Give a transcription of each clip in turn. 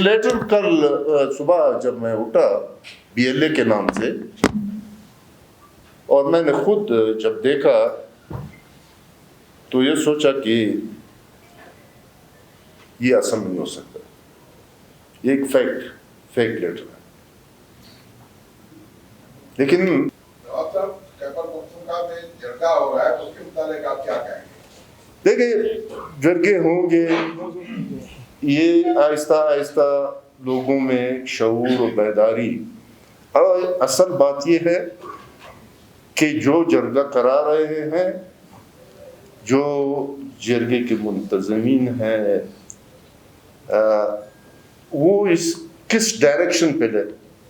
Letter कल सुबह जब मैं उठा BLA के नाम से, और मैंने खुद जब देखा तो ये सोचा कि ये असम नहीं हो सकता, ये एक फेक लेटर है। लेकिन हो रहा है उसके मुताबिक आप क्या कहेंगे? देखिए, जरगे होंगे, ये आहिस्ता आहिस्ता लोगों में शऊर और बेदारी। और असल बात ये है कि जो जरगा करा रहे हैं, जो जरगे के मुंतज़मीन हैं, वो इस किस डायरेक्शन पे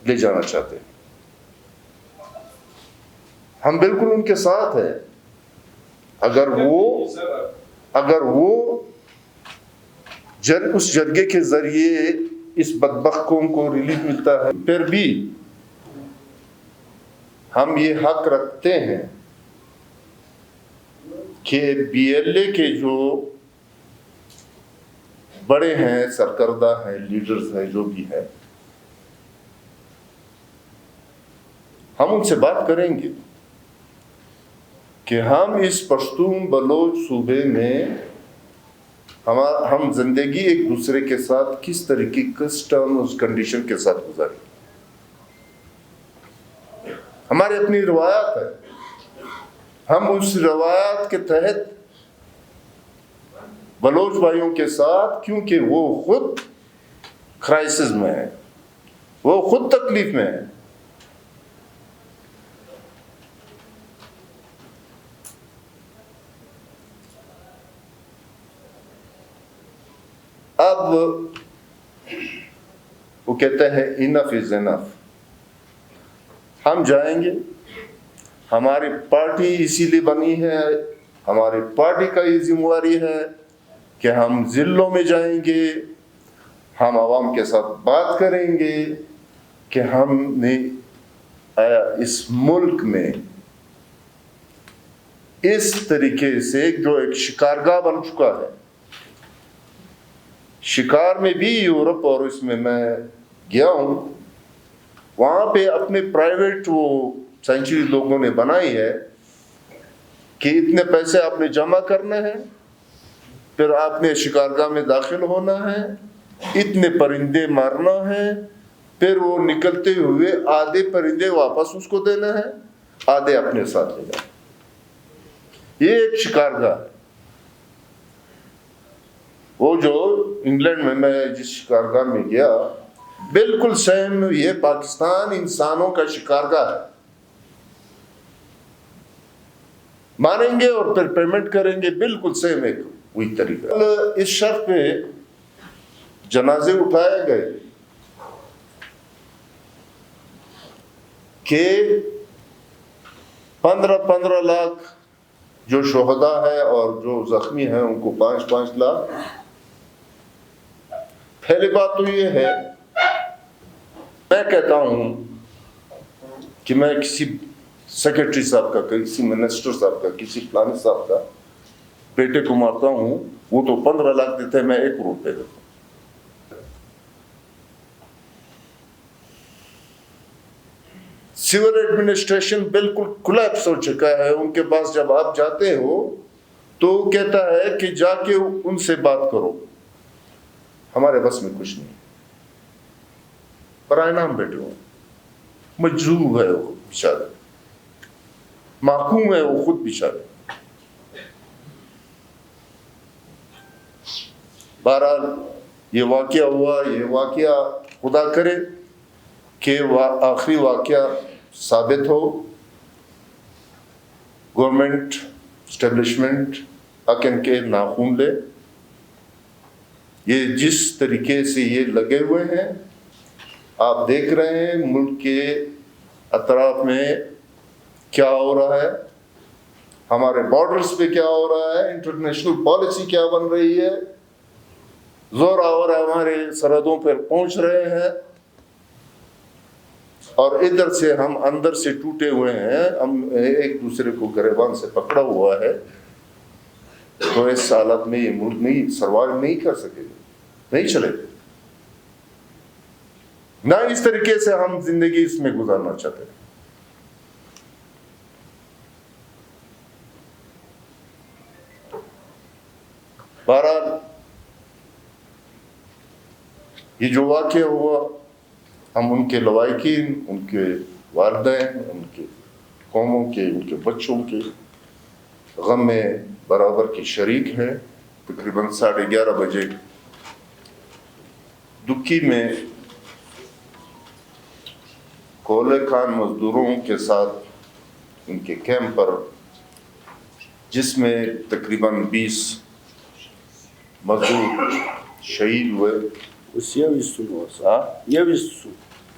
ले जाना चाहते हैं। हम बिल्कुल उनके साथ हैं। अगर वो उस जरगे के जरिए इस बदबख्तों को रिलीफ मिलता है, फिर भी हम ये हक रखते हैं कि BLA के जो बड़े हैं, सरकर्दा हैं, लीडर्स हैं, जो भी है, हम उनसे बात करेंगे कि हम इस पश्तून बलोच सूबे में हम जिंदगी एक दूसरे के साथ किस तरीके किस टर्म्स कंडीशन के साथ गुजारें। हमारी अपनी रवायत है, हम उस रवायत के तहत बलोच भाइयों के साथ, क्योंकि वो खुद क्राइसिस में है, वो खुद तकलीफ में है, अब वो कहते हैं इनफ इज इनफ। हम जाएंगे, हमारी पार्टी इसीलिए बनी है, हमारी पार्टी का ये जिम्मेवारी है कि हम जिलों में जाएंगे, हम आवाम के साथ बात करेंगे कि हमने इस मुल्क में इस तरीके से जो एक शिकारगाह बन चुका है, शिकार में भी यूरोप और इसमें मैं गया हूँ, वहाँ पे अपने प्राइवेट वो सेंचुरी लोगों ने बनाई है कि इतने पैसे आपने जमा करने हैं, फिर आपने शिकारगाह में दाखिल होना है, इतने परिंदे मारना है, फिर वो निकलते हुए आधे परिंदे वापस उसको देना है, आधे अपने साथ ले जाना। ये एक शिकारगाह है। वो जो इंग्लैंड में मैं जिस शिकारगाह में गया, बिल्कुल सेम ये पाकिस्तान इंसानों का शिकारगाह है। मारेंगे और फिर पेमेंट करेंगे, बिल्कुल सेम एक वही तरीका। इस शर्त पे जनाजे उठाए गए कि 15-15 लाख जो शोहदा है और जो जख्मी हैं उनको 5-5 लाख। पहली बात तो ये है, मैं कहता हूं कि मैं किसी सेक्रेटरी साहब का, किसी मिनिस्टर साहब का, किसी फलाने साहब का बेटे को मारता हूं, वो तो 15 लाख देते हैं, मैं 1 करोड़ दे देता हूं। सिविल एडमिनिस्ट्रेशन बिल्कुल कोलैप्स हो चुका है। उनके पास जब आप जाते हो तो कहता है कि जाके उनसे बात करो, हमारे बस में कुछ नहीं। पराए नाम बेटे हो, मजरूब है वो बेचारे, माकूम है वो खुद बेचारे। बहरहाल ये वाकया हुआ, ये वाकया खुदा करे कि आखिरी वाकया साबित हो, गवर्नमेंट एस्टेब्लिशमेंट हक इनके नाखून ले। ये जिस तरीके से ये लगे हुए हैं, आप देख रहे हैं मुल्क के अतराफ में क्या हो रहा है, हमारे बॉर्डर्स पे क्या हो रहा है, इंटरनेशनल पॉलिसी क्या बन रही है, जोर आवर हमारे सरहदों पर पहुंच रहे हैं, और इधर से हम अंदर से टूटे हुए हैं, हम एक दूसरे को गिरबान से पकड़ा हुआ है। तो इस हालत में ये मुल्क नहीं सर्वाइव नहीं कर सकेगा, नहीं चलेगा। نہ اس طریقے سے ہم زندگی اس میں گزارنا چاہتے ہیں. بہرحال یہ جو واقعہ ہوا، ہم ان کے لواحقین، ان کے والدین، ان کے قوموں کے، ان کے بچوں کے غم میں برابر کی شریک ہیں. تقریباً 11:30 بجے دکی میں کولے خان مزدوروں کے ساتھ ان کے کیمپ پر، جس میں تقریباً 20 مزدور شہید ہوئے.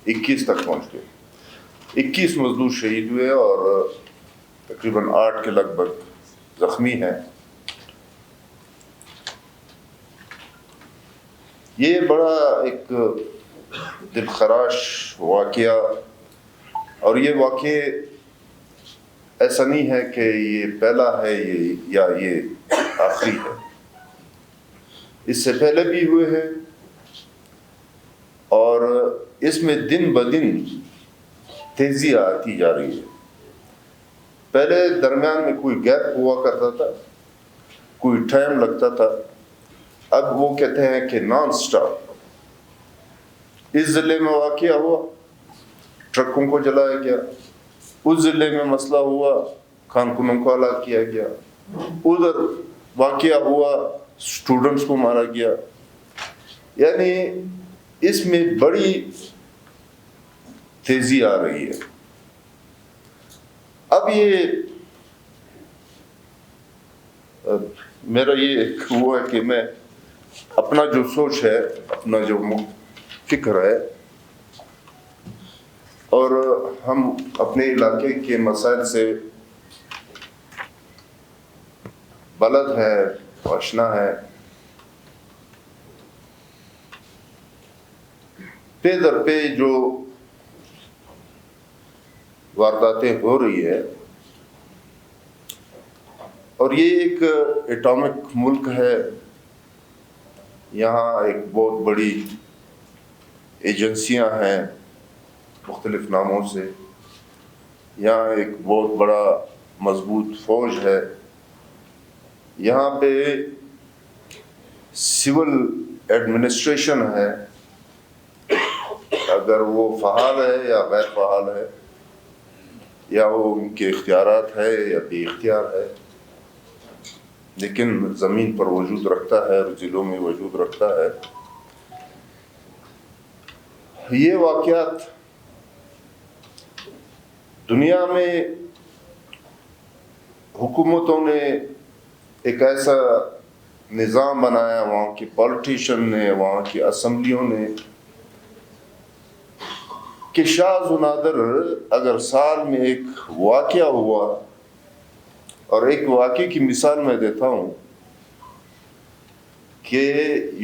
21 تک پہنچ گئے. 21 مزدور شہید ہوئے اور تقریباً 8 کے لگ بھگ زخمی ہیں. یہ بڑا ایک دل خراش واقعہ، اور یہ واقعہ ایسا نہیں ہے کہ یہ پہلا ہے یا یہ آخری ہے. اس سے پہلے بھی ہوئے ہیں، اور اس میں دن بدن تیزی آتی جا رہی ہے. پہلے درمیان میں کوئی گیپ ہوا کرتا تھا، کوئی ٹائم لگتا تھا. اب وہ کہتے ہیں کہ نان سٹاپ. اس ضلع میں واقعہ ہوا، ٹرکوں کو جلایا گیا. اس ضلع میں مسئلہ ہوا، کارکنوں کو ہلاک کیا گیا. ادھر واقعہ ہوا، اسٹوڈنٹس کو مارا گیا. یعنی اس میں بڑی تیزی آ رہی ہے. اب یہ میرا یہ وہ ہے کہ میں اپنا جو سوچ ہے، اپنا جو فکر ہے، اور ہم اپنے علاقے کے مسائل سے بلد ہے، آشنا ہے. پے در پہ جو وارداتیں ہو رہی ہے، اور یہ ایک ایٹامک ملک ہے. یہاں ایک بہت بڑی ایجنسیاں ہیں مختلف ناموں سے. یہاں ایک بہت بڑا مضبوط فوج ہے. یہاں پہ سول ایڈمنسٹریشن ہے، اگر وہ فعال ہے یا غیر فعال ہے، یا وہ ان کے اختیارات ہے یا بے اختیار ہے، لیکن زمین پر وجود رکھتا ہے اور ضلعوں میں وجود رکھتا ہے. یہ واقعات دنیا میں حکومتوں نے ایک ایسا نظام بنایا، وہاں کی پالیٹیشن نے، وہاں کی اسمبلیوں نے، کہ شاذ و نادر اگر سال میں ایک واقعہ ہوا. اور ایک واقعے کی مثال میں دیتا ہوں کہ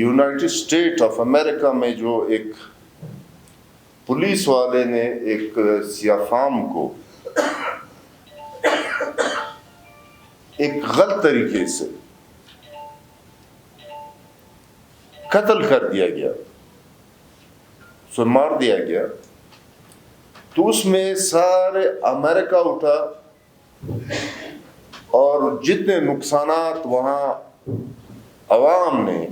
یونائٹڈ اسٹیٹ آف امریکہ میں جو ایک پولیس والے نے ایک سیاہ فام کو ایک غلط طریقے سے قتل کر دیا گیا، اسے مار دیا گیا، تو اس میں سارے امریکہ اٹھا، اور جتنے نقصانات وہاں عوام نے